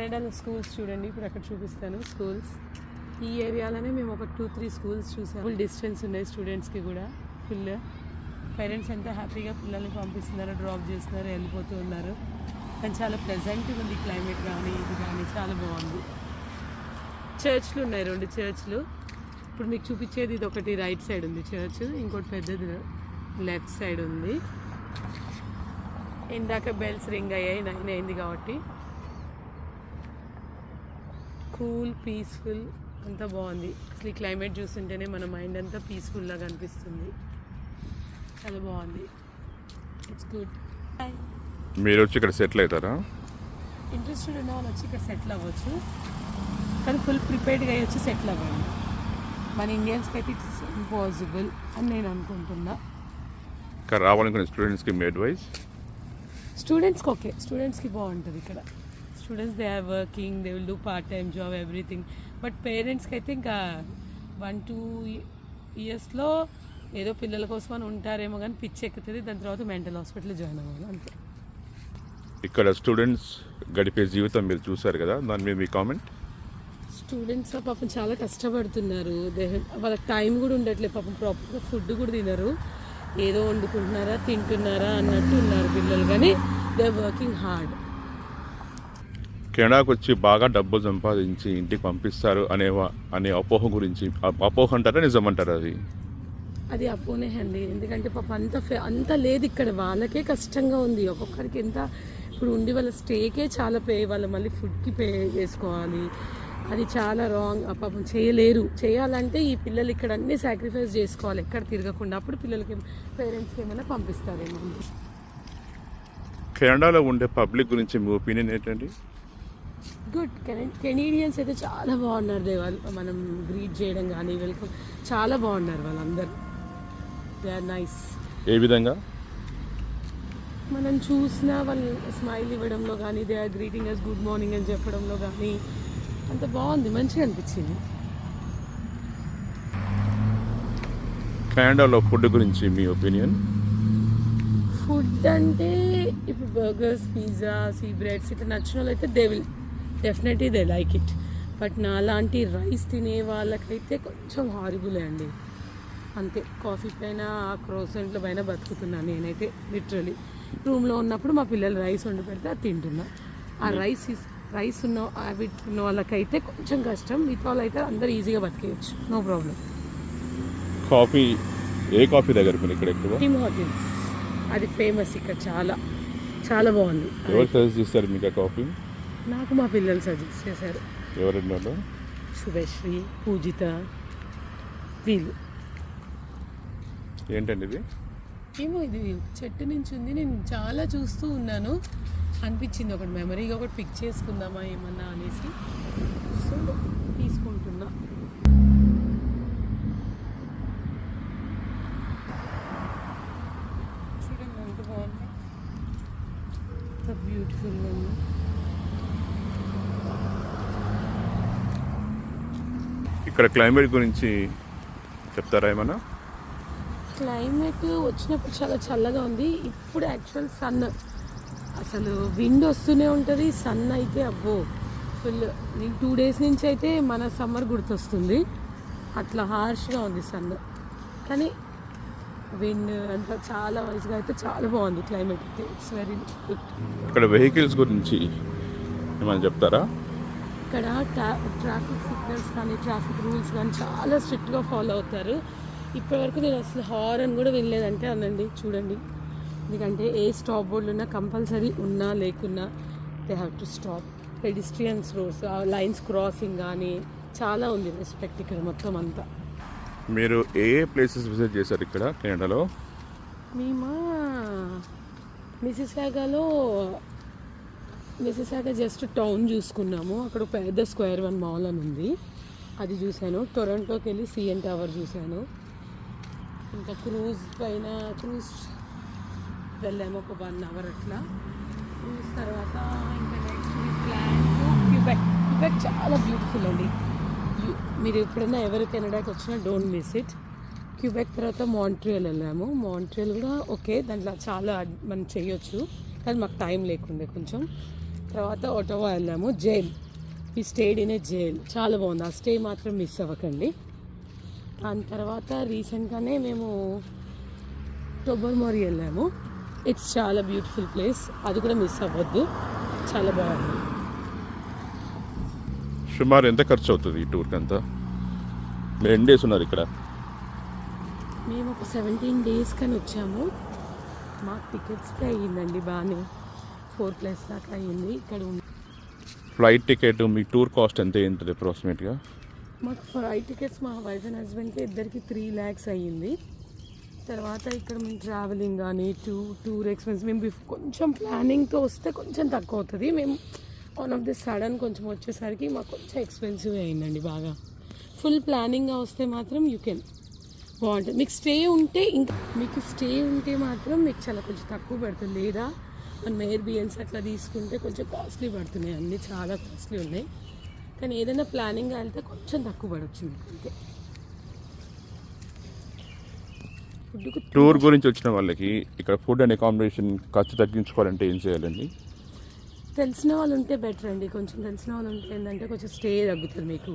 కెనడాలో స్కూల్స్ చూడండి, ఇప్పుడు అక్కడ చూపిస్తాను స్కూల్స్. ఈ ఏరియాలోనే మేము ఒక 2-3 స్కూల్స్ చూసాము. ఫుల్ డిస్టెన్స్ ఉన్నాయి స్టూడెంట్స్కి కూడా. ఫుల్ పేరెంట్స్ ఎంత హ్యాపీగా పిల్లల్ని పంపిస్తున్నారు, డ్రాప్ చేస్తున్నారు, వెళ్ళిపోతూ ఉన్నారు. కానీ చాలా ప్లెజెంట్గా ఉంది క్లైమేట్ కానీ ఇది కానీ చాలా బాగుంది. చర్చ్లు ఉన్నాయి, 2 చర్చ్లు. ఇప్పుడు మీకు చూపించేది ఇది ఒకటి రైట్ సైడ్ ఉంది చర్చ్, ఇంకోటి పెద్దది లెఫ్ట్ సైడ్ ఉంది. ఇందాక బెల్స్ రింగ్ అయ్యాయి, 9 అయింది కాబట్టి. కూల్, పీస్ఫుల్, అంతా బాగుంది. అసలు ఈ క్లైమేట్ చూస్తుంటేనే మన మైండ్ అంతా పీస్ఫుల్లాగా అనిపిస్తుంది. చాలా బాగుంది. It's good. మీరు వచ్చి ఇక్కడ సెటిల్ అవుతారా? ఇంట్రెస్టెడ్ ఉన్న వాళ్ళు వచ్చి ఇక్కడ సెటిల్ అవ్వచ్చు, కానీ ఫుల్ ప్రిపేర్డ్గా వచ్చి సెటిల్ అవ్వండి. మన ఇండియన్స్కి అయితే ఇట్స్ ఇంపాసిబుల్ అని నేను అనుకుంటున్నా. ఇక్కడ రావాలనుకునే స్టూడెంట్స్కి మీ అడ్వైస్? స్టూడెంట్స్కి ఓకే, స్టూడెంట్స్కి బాగుంటుంది ఇక్కడ. Students they are working, they will do part time job, everything. But పేరెంట్స్కి అయితే ఇంకా 1-2 ఇయర్స్లో ఏదో పిల్లల కోసం అని ఉంటారేమో కానీ పిచ్చి ఎక్కుతుంది. దాని తర్వాత మెంటల్ హాస్పిటల్ జాయిన్ అవ్వాలి అంతే. ఇక్కడ స్టూడెంట్స్ గడిపే జీవితం మీరు చూసారు కదా, దాని మీద మీ కామెంట్? స్టూడెంట్స్ పాపం చాలా కష్టపడుతున్నారు. వాళ్ళకి టైం కూడా ఉండట్లేదు పాపం, ప్రాపర్గా ఫుడ్ కూడా తినరు. ఏదో వండుకుంటున్నారా తింటున్నారా అన్నట్టు ఉన్నారు పిల్లలు, కానీ దే ఆర్ వర్కింగ్ హార్డ్. కెనడాకు వచ్చి బాగా డబ్బులు సంపాదించి ఇంటికి పంపిస్తారు అనే అపోహ గురించి, అపోహ అంటారా నిజమంటారా? అది అపోనే అండి. ఎందుకంటే పాప అంత లేదు ఇక్కడ, వాళ్ళకే కష్టంగా ఉంది. ఒక్కొక్కరికి ఎంత ఇప్పుడు ఉండి వాళ్ళ స్టేకే చాలా వాళ్ళు మళ్ళీ ఫుడ్కి పే చేసుకోవాలి. అది చాలా రాంగ్. పాపం చేయలేరు. చేయాలంటే ఈ పిల్లలు ఇక్కడ అన్నీ సాక్రిఫైస్ చేసుకోవాలి, ఎక్కడ తిరగకుండా. అప్పుడు పిల్లలకి పేరెంట్స్కి ఏమైనా పంపిస్తారేమో. కెనడాలో ఉండే పబ్లిక్ గురించి మీ ఒపీనియన్ ఏంటండి? గుడ్. కెనడియన్స్ అయితే చాలా బాగున్నారు. వాళ్ళు మనం గ్రీట్ చేయడం కానీ వెల్కమ్ చాలా బాగున్నారు వాళ్ళందరూ. They are nice. ఏ విధంగా? మనం చూసిన వాళ్ళు స్మైల్ ఇవ్వడంలో కానీ, they are greeting us good morning అని చెప్పడంలో కానీ అంత బాగుంది, మంచిగా అనిపించింది. కెనడాలో ఫుడ్ గురించి మీ ఒపీనియన్? ఫుడ్ అంటే ఇప్పుడు బర్గర్స్, పిజ్జాస్, ఈ బ్రెడ్స్ ఇట్లా నచ్చిన వాళ్ళు అయితే they will definitely they like it. But నాలాంటి రైస్ తినే వాళ్ళకైతే కొంచెం హారిబులే అండి. అంతే. కాఫీ పైన, క్రోసెంట్ల పైన బతుకుతున్నాను నేనైతే. లిటరలీ రూమ్లో ఉన్నప్పుడు మా పిల్లలు రైస్ వండి పెడితే అది తింటున్నా. ఆ రైస్ ఉన్న హ్యాబిట్ ఉన్న వాళ్ళకైతే కొంచెం కష్టం. మిగతా వాళ్ళు అయితే అందరూ ఈజీగా బతికేయచ్చు, నో ప్రాబ్లం. కాఫీ ఏ కాఫీ దగ్గర మీరు ఇక్కడ ఎక్కువ? టిమ్ హార్టన్స్, అది ఫేమస్ ఇక్కడ, చాలా చాలా బాగుంది. ఎవరు సజెస్ట్ చేస్తారు మీకు ఆ కాఫీ? నాకు మా పిల్లలు సజెస్ట్ చేశారు. ఎవరన్నారు? శుభశ్రీ, పూజిత, వీళ్ళు. ఏంటండి ఇది? ఏమో ఇది చెట్టు నుంచి ఉంది, నేను చాలా చూస్తూ ఉన్నాను, అనిపించింది ఒకటి మెమరీగా ఒకటి పిక్ చేసుకుందామా ఏమన్నా అనేసి, సో తీసుకుంటున్నా. చూడండి ఎంత బాగుంది, ఎంత బ్యూటిఫుల్గా ఉంది. ఇక్కడ క్లైమేట్ గురించి చెప్తారా ఏమన్నా? క్లైమేట్ వచ్చినప్పుడు చాలా చల్లగా ఉంది. ఇప్పుడు యాక్చువల్ సన్, అసలు విండ్ వస్తూనే ఉంటుంది. సన్ అయితే అబ్బో ఫుల్. నేను 2 డేస్ నుంచి అయితే మన సమ్మర్ గుర్తొస్తుంది, అట్లా హార్ష్గా ఉంది సన్. కానీ విండ్ అంతా చాలా వైజ్గా అయితే చాలా బాగుంది క్లైమేట్ అయితే. It's very good. ఇక్కడ వెహికల్స్ గురించి ఏమైనా చెప్తారా? ఇక్కడ ట్రాఫిక్ సిగ్నల్స్ కానీ ట్రాఫిక్ రూల్స్ కానీ చాలా స్ట్రిక్ట్గా ఫాలో అవుతారు. ఇప్పటివరకు నేను అసలు హారన్ కూడా వినలేదంటే అనండి. చూడండి, ఎందుకంటే ఏ స్టాప్ బోర్డులు ఉన్నా కంపల్సరీ ఉన్నా లేకున్నా they have to stop. Pedestrians roads, lines crossing కానీ చాలా ఉంది రెస్పెక్ట్ ఇక్కడ మొత్తం అంతా. మీరు ఏ ప్లేసెస్ విజిట్ చేశారు ఇక్కడ కెనడాలో? మేము మిసిసాగా జస్ట్ టౌన్ చూసుకున్నాము. అక్కడ పెద్ద స్క్వేర్ 1 మాల్ అని ఉంది, అది చూశాను. టొరంటోకి వెళ్ళి CN టవర్ చూశాను. ఇంకా క్రూజ్ వెళ్ళాము ఒక 1 అవర్ అట్లా. క్రూజ్ తర్వాత ఇంకా నెక్స్ట్ ప్లాన్ క్యూబెక్ చాలా బ్యూటిఫుల్ అండి. మీరు ఎప్పుడైనా ఎవరు కెనడాకి వచ్చినా డోంట్ మిస్ ఇట్. క్యూబెక్ తర్వాత మాంట్రియల్ వెళ్ళాము. మాంట్రియల్ కూడా ఓకే, దాంట్లో చాలా మనం చేయొచ్చు, కానీ మాకు టైం లేకుండే కొంచెం. తర్వాత ఒటోవా వెళ్ళాము, jail. We stayed in a jail, చాలా బాగుంది. ఆ స్టే మాత్రం మిస్ అవ్వకండి. దాని తర్వాత రీసెంట్గానే మేము టొబర్మోరీ వెళ్ళాము. ఇట్స్ చాలా బ్యూటిఫుల్ ప్లేస్, అది కూడా మిస్ అవ్వద్దు, చాలా బాగుంది. సుమారు ఎంత ఖర్చు అవుతుంది ఈ టూర్కి అంతా? మీరు ఎన్ని డేస్ ఉన్నారు ఇక్కడ? మేము ఒక 17 days కానీ వచ్చాము. మాకు టికెట్స్కి అయ్యిందండి బాగానే, 4+ దాకా అయ్యింది. ఇక్కడ ఫ్లైట్ టికెట్ మీ టూర్ కాస్ట్ ఎంత ఏంటది అప్రాక్సిమేట్గా? మాకు ఫ్లైట్ టికెట్స్ మా వైఫ్ అండ్ హస్బెండ్కి ఇద్దరికి 3 lakhs అయ్యింది. తర్వాత ఇక్కడ మేము ట్రావెలింగ్ కానీ టూర్ ఎక్స్పెన్స్ మేము కొంచెం ప్లానింగ్తో వస్తే కొంచెం తక్కువ అవుతుంది. మేము వన్ ఆఫ్ ది సడన్ కొంచెం వచ్చేసరికి మాకు కొంచెం ఎక్స్పెన్సివ్ అయిందండి బాగా. ఫుల్ ప్లానింగ్గా వస్తే మాత్రం యూ కెన్ బాగుంటుంది. మీకు స్టే ఉంటే మాత్రం మీకు చాలా కొంచెం తక్కువ పడుతుంది. లేదా మనం ఎయిర్బిఎన్స్ అట్లా తీసుకుంటే కొంచెం కాస్ట్లీ పడుతున్నాయి, అన్నీ చాలా కాస్ట్లీ ఉన్నాయి. కానీ ఏదైనా ప్లానింగ్ వెళ్తే కొంచెం తక్కువ పడవచ్చు మీకు అంతే. టూర్ గురించి వచ్చిన వాళ్ళకి ఇక్కడ ఫుడ్ అండ్ అకామిడేషన్ ఖర్చు తగ్గించుకోవాలంటే ఏం చేయాలండి? తెలిసిన వాళ్ళు ఉంటే బెటర్ అండి. కొంచెం తెలిసిన వాళ్ళు ఉంటే ఏంటంటే కొంచెం స్టే తగ్గుతుంది మీకు.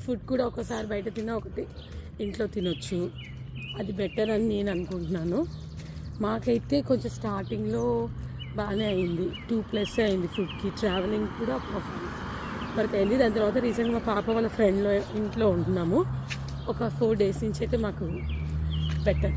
ఫుడ్ కూడా ఒకసారి బయట తిన్నా ఒకటి ఇంట్లో తినొచ్చు, అది బెటర్ అని నేను అనుకుంటున్నాను. మాకైతే కొంచెం స్టార్టింగ్లో బాగానే అయింది, 2+ అయింది ఫుడ్కి. ట్రావెలింగ్ కూడా వరకు అయింది. దాని తర్వాత రీసెంట్గా మా పాప వాళ్ళ ఫ్రెండ్లో ఇంట్లో ఉంటున్నాము. ఒక 4 days నుంచి అయితే మాకు బెటర్.